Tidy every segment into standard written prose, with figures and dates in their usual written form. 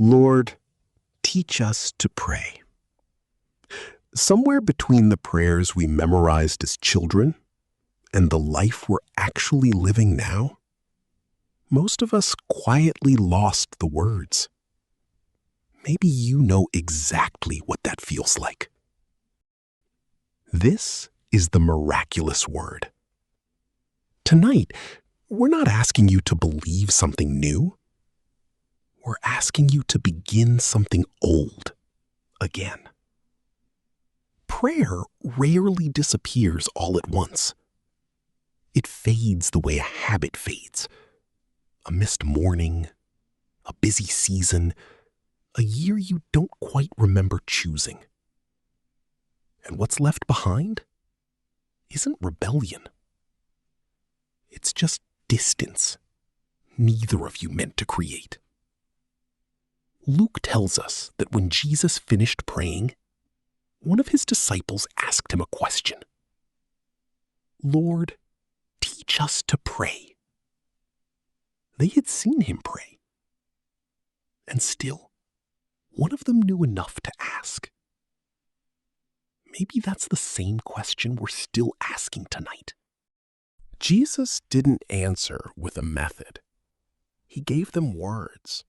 Lord, teach us to pray. Somewhere between the prayers we memorized as children and the life we're actually living now, most of us quietly lost the words. Maybe you know exactly what that feels like. This is the miraculous word. Tonight, we're not asking you to believe something new. We're asking you to begin something old again. Prayer rarely disappears all at once. It fades the way a habit fades. A missed morning, a busy season, a year you don't quite remember choosing. And what's left behind isn't rebellion. It's just distance neither of you meant to create. Luke tells us that when Jesus finished praying, one of his disciples asked him a question. Lord, teach us to pray. They had seen him pray. And still, one of them knew enough to ask. Maybe that's the same question we're still asking tonight. Jesus didn't answer with a method. He gave them words.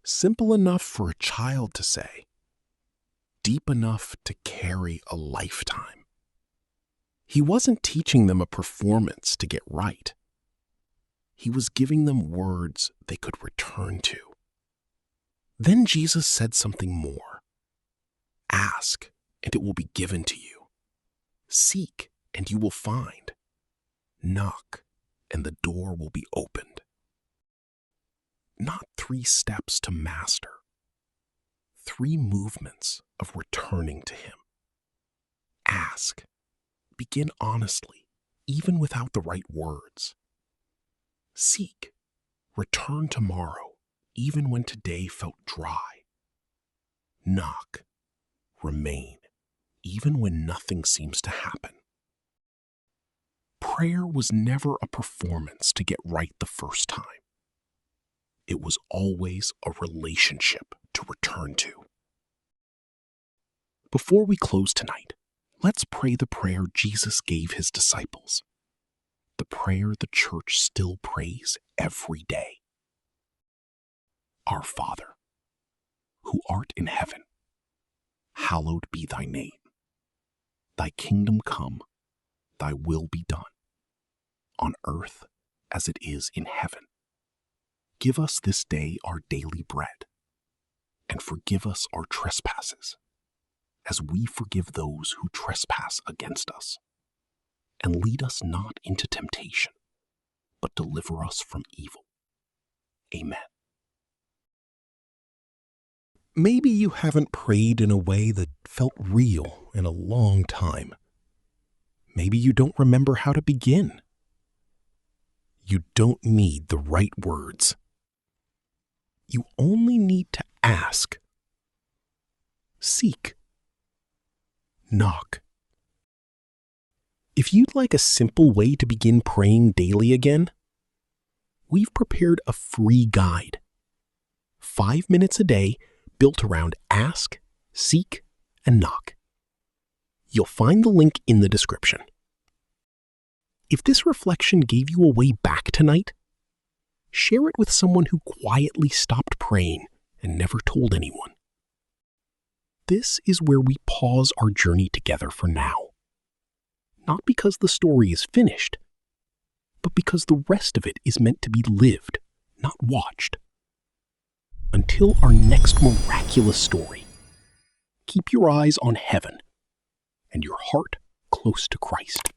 Simple enough for a child to say, deep enough to carry a lifetime. He wasn't teaching them a performance to get right. He was giving them words they could return to. Then Jesus said something more. Ask, and it will be given to you. Seek, and you will find. Knock, and the door will be opened. Not 3 steps to master. 3 movements of returning to him. Ask. Begin honestly, even without the right words. Seek. Return tomorrow, even when today felt dry. Knock. Remain, even when nothing seems to happen. Prayer was never a performance to get right the first time. It was always a relationship to return to. Before we close tonight, let's pray the prayer Jesus gave his disciples. The prayer the church still prays every day. Our Father, who art in heaven, hallowed be thy name. Thy kingdom come, thy will be done, on earth as it is in heaven. Give us this day our daily bread, and forgive us our trespasses, as we forgive those who trespass against us. And lead us not into temptation, but deliver us from evil. Amen. Maybe you haven't prayed in a way that felt real in a long time. Maybe you don't remember how to begin. You don't need the right words. You only need to ask. Seek. Knock. If you'd like a simple way to begin praying daily again, we've prepared a free guide. 5 minutes a day built around ask, seek, and knock. You'll find the link in the description. If this reflection gave you a way back tonight, share it with someone who quietly stopped praying and never told anyone. This is where we pause our journey together for now. Not because the story is finished, but because the rest of it is meant to be lived, not watched. Until our next miraculous story, keep your eyes on heaven and your heart close to Christ.